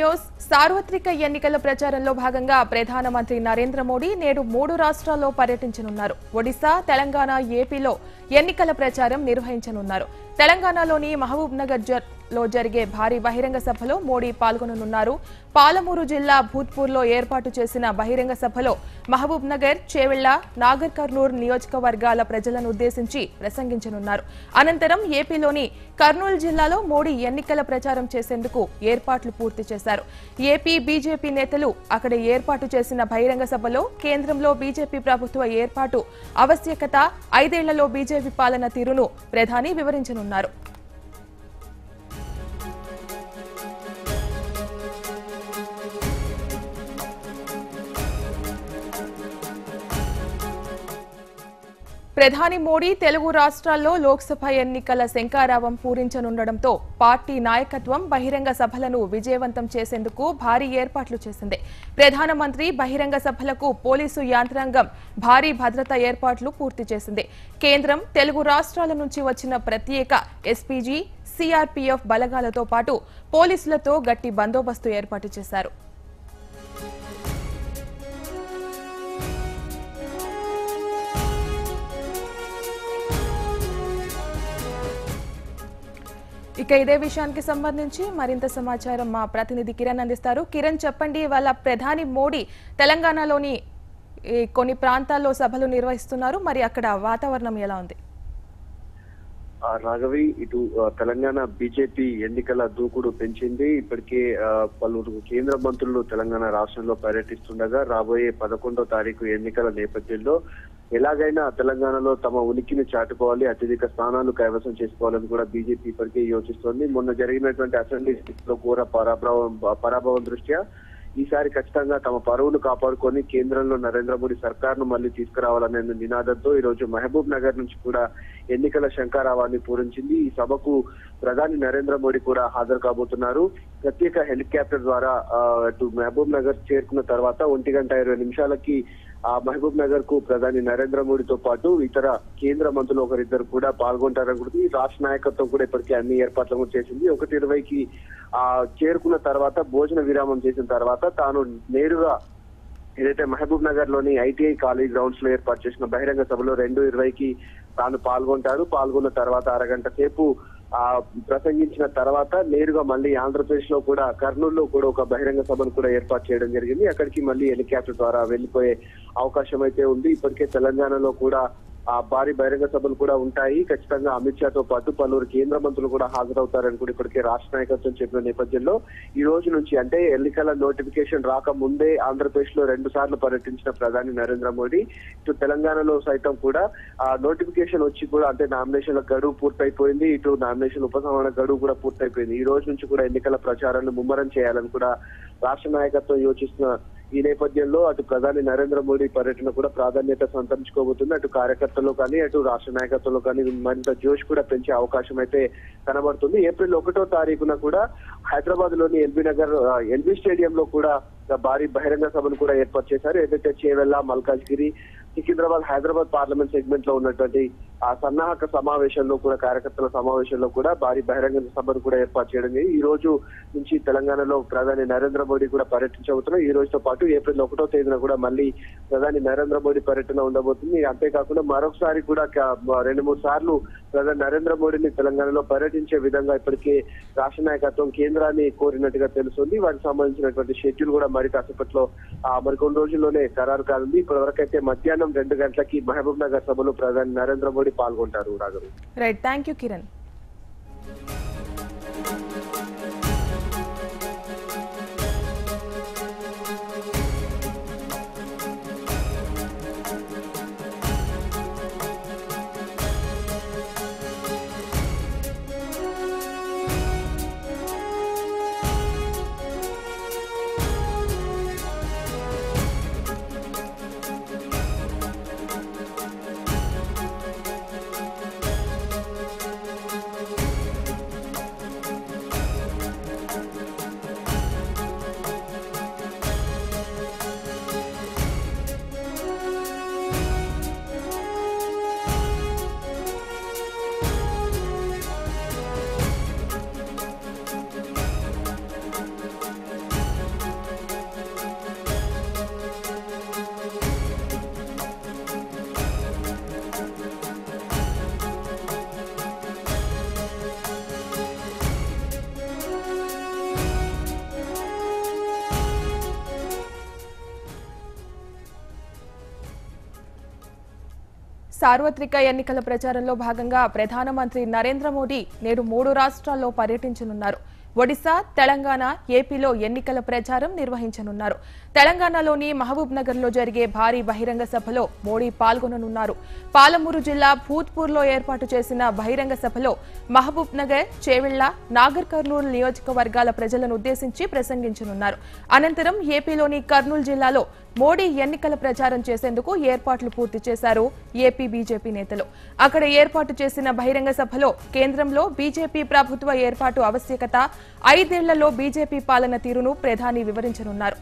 News సార్వత్రిక ఎన్నికల ప్రచారంలో భాగంగా ప్రధానమంత్రి నరేంద్ర మోడీ నేడు 3 రాష్ట్రాల్లో పర్యటించనున్నారు. ఒడిశా, తెలంగాణ, ఏపీలో ఎన్నికల ప్రచారం నిర్వహించనున్నారు. తెలంగాణలోని మహబూబ్ నగర్ లో జరిగే భారీ బహిరంగ సభలో మోడీ పాల్గొననున్నారు. పాలమూరు జిల్లా భూత్పూర్లో ఏర్పాటు చేసిన బహిరంగ సభలో మహబూబ్ నగర్, చేవెళ్ల, నాగర్ కర్నూల్ నియోజకవర్గాల ప్రజలను ఉద్దేశించి ప్రసంగించనున్నారు. అనంతరం ఏపీలోని కర్నూలు జిల్లాలో మోడీ ఎన్నికల ప్రచారం చేసేందుకు ఏర్పాట్లు పూర్తి చేశారు. ఏపీ బీజేపీ నేతలు అక్కడ ఏర్పాటు చేసిన బహిరంగ సభలో కేంద్రంలో బీజేపీ ప్రభుత్వ ఏర్పాటు ఆవశ్యకత, 5 ఏళ్లలో బీజేపీ పాలన తీరును ప్రధాని వివరించనున్నారు. ప్రధాని మోడీ తెలుగు రాష్ట్రాల్లో లోక్సభ ఎన్నికల శంఖారావం పూరించనుండటంతో పార్టీ నాయకత్వం బహిరంగ సభలను విజయవంతం చేసేందుకు భారీ ఏర్పాట్లు చేసింది. ప్రధానమంత్రి బహిరంగ సభలకు పోలీసు యంత్రాంగం భారీ భద్రతా ఏర్పాట్లు పూర్తి చేసింది. కేంద్రం, తెలుగు రాష్ట్రాల నుంచి వచ్చిన ప్రత్యేక ఎస్పీజీ, సీఆర్పీఎఫ్ బలగాలతో పాటు పోలీసులతో గట్టి బందోబస్తు ఏర్పాటు చేశారు. ఇక ఇదే విషయానికి సంబంధించి మరింత సమాచారం మా ప్రతినిధి కిరణ్ అందిస్తారు. కిరణ్, చెప్పండి, ఇవాళ ప్రధాని మోడీ తెలంగాణలోని కొన్ని ప్రాంతాల్లో సభలు నిర్వహిస్తున్నారు. మరి అక్కడ వాతావరణం ఎలా ఉంది? రాఘవి, ఇటు తెలంగాణ బీజేపీ ఎన్నికల దూకుడు పెంచింది. ఇప్పటికే పలువురు కేంద్ర మంత్రులు తెలంగాణ రాష్ట్రంలో పర్యటిస్తుండగా రాబోయే 11వ తారీఖు ఎన్నికల నేపథ్యంలో ఎలాగైనా తెలంగాణలో తమ ఉనికిని చాటుకోవాలి, అత్యధిక స్థానాలు కైవసం చేసుకోవాలని కూడా బీజేపీ ఇప్పటికే యోచిస్తోంది. మొన్న జరిగినటువంటి అసెంబ్లీ లో ఘోర పరాభవం దృష్ట్యా ఈసారి ఖచ్చితంగా తమ పరువును కాపాడుకొని కేంద్రంలో నరేంద్ర మోడీ సర్కార్ను మళ్లీ తీసుకురావాలనే నినాదంతో ఈ రోజు మహబూబ్ నగర్ నుంచి కూడా ఎన్నికల శంఖారావాన్ని పూరించింది. ఈ సభకు ప్రధాని నరేంద్ర మోడీ కూడా హాజరు కాబోతున్నారు. ప్రత్యేక హెలికాప్టర్ ద్వారా అటు మహబూబ్ నగర్ చేరుకున్న తర్వాత 1:20 ఆ మహబూబ్ నగర్ కు ప్రధాని నరేంద్ర మోడీతో పాటు ఇతర కేంద్ర మంత్రులు ఒకరిద్దరు కూడా పాల్గొంటారని రాష్ట్ర నాయకత్వం కూడా ఇప్పటికే అన్ని ఏర్పాట్లు కూడా చేసింది. 1:20కి చేరుకున్న తర్వాత భోజన విరామం చేసిన తర్వాత తాను నేరుగా ఏదైతే మహబూబ్ నగర్ లోని ఐటీఐ కాలేజ్ గ్రౌండ్స్ లో ఏర్పాటు చేసిన బహిరంగ సభలో 2:20కి తాను పాల్గొంటారు. పాల్గొన్న తర్వాత అరగంట సేపు ప్రసంగించిన తర్వాత నేరుగా మళ్ళీ ఆంధ్రప్రదేశ్ లో కూడా కర్నూలులో కూడా ఒక బహిరంగ సభను కూడా ఏర్పాటు చేయడం జరిగింది. అక్కడికి మళ్ళీ హెలికాప్టర్ ద్వారా వెళ్లిపోయే అవకాశం అయితే ఉంది. ఇప్పటికే తెలంగాణలో కూడా భారీ బహిరంగ సభలు కూడా ఉంటాయి. ఖచ్చితంగా అమిత్ షాతో పాటు పలువురు కేంద్ర మంత్రులు కూడా హాజరవుతారని కూడా ఇప్పటికే రాష్ట్ర నాయకత్వం చెప్పిన నేపథ్యంలో ఈ రోజు నుంచి అంటే ఎన్నికల నోటిఫికేషన్ రాకముందే ఆంధ్రప్రదేశ్ లో 2 సార్లు పర్యటించిన ప్రధాని నరేంద్ర మోడీ ఇటు తెలంగాణలో సైతం కూడా నోటిఫికేషన్ వచ్చి కూడా అంటే నామినేషన్ల గడువు పూర్తయిపోయింది. ఇటు నామినేషన్ ఉపసంహరణ గడువు కూడా పూర్తయిపోయింది. ఈ రోజు నుంచి కూడా ఎన్నికల ప్రచారాన్ని ముమ్మరం చేయాలని కూడా రాష్ట్ర నాయకత్వం యోచిస్తున్న ఈ నేపథ్యంలో అటు ప్రధాని నరేంద్ర మోడీ పర్యటన కూడా ప్రాధాన్యత సంతరించుకోబోతుంది. అటు కార్యకర్తల్లో కానీ అటు రాష్ట్ర నాయకత్వంలో కానీ మరింత జోష్ కూడా పెంచే అవకాశం అయితే కనబడుతుంది. ఏప్రిల్ 1వ తారీఖున కూడా హైదరాబాద్ లోని ఎల్బీ స్టేడియంలో కూడా భారీ బహిరంగ సభను కూడా ఏర్పాటు చేశారు. ఏదైతే చేవెళ్ల, మల్కాజ్గిరి, సికింద్రాబాద్, హైదరాబాద్ పార్లమెంట్ సెగ్మెంట్ లో ఉన్నటువంటి ఆ సన్నాహక సమావేశంలో కూడా కార్యకర్తల సమావేశంలో కూడా భారీ బహిరంగ సభను కూడా ఏర్పాటు చేయడం. ఈ రోజు నుంచి తెలంగాణలో ప్రధాని నరేంద్ర మోడీ కూడా పర్యటించబోతున్నారు. ఈ రోజుతో పాటు ఏప్రిల్ 1వ తేదీన కూడా మళ్ళీ ప్రధాని నరేంద్ర మోడీ పర్యటన ఉండబోతుంది. అంతేకాకుండా మరొకసారి కూడా 2-3 సార్లు ప్రధాని నరేంద్ర మోడీని తెలంగాణలో పర్యటించే విధంగా ఇప్పటికే రాష్ట్ర నాయకత్వం కేంద్రాన్ని కోరినట్టుగా తెలుస్తుంది. వాటికి సంబంధించినటువంటి షెడ్యూల్ కూడా మరి కాసేపట్లో మరికొన్ని రోజుల్లోనే ఖరారు కానుంది. ఇప్పటి వరకైతే మధ్యాహ్నం 2 గంటలకి మహబూబ్ నగర్ సభలో ప్రధాని నరేంద్ర మోడీ పాల్గొంటారు. Raghavi, right, thank you Kiran. సార్వత్రిక ఎన్నికల ప్రచారంలో భాగంగా ప్రధానమంత్రి నరేంద్ర మోడీ నేడు 3 రాష్ట్రాల్లో పర్యటించనున్నారు. ఒడిశా, తెలంగాణ, ఏపీలో ఎన్నికల ప్రచారం నిర్వహించనున్నారు. తెలంగాణలోని మహబూబ్ నగర్ లో జరిగే భారీ బహిరంగ సభలో మోడీ పాల్గొననున్నారు. పాలమూరు జిల్లా భూత్పూర్లో ఏర్పాటు చేసిన బహిరంగ సభలో మహబూబ్ నగర్, చేవెళ్ల, నాగర్ కర్నూలు నియోజకవర్గాల ప్రజలను ఉద్దేశించి ప్రసంగించనున్నారు. అనంతరం ఏపీలోని కర్నూలు జిల్లాలో మోడీ ఎన్నికల ప్రచారం చేసేందుకు ఏర్పాట్లు పూర్తి చేశారు ఏపీ బీజేపీ నేతలు. అక్కడ ఏర్పాటు చేసిన బహిరంగ సభలో కేంద్రంలో బీజేపీ ప్రభుత్వ ఏర్పాటు ఆవశ్యకత, 5 ఏళ్లలో బీజేపీ పాలన తీరును ప్రధాని వివరించనున్నారు.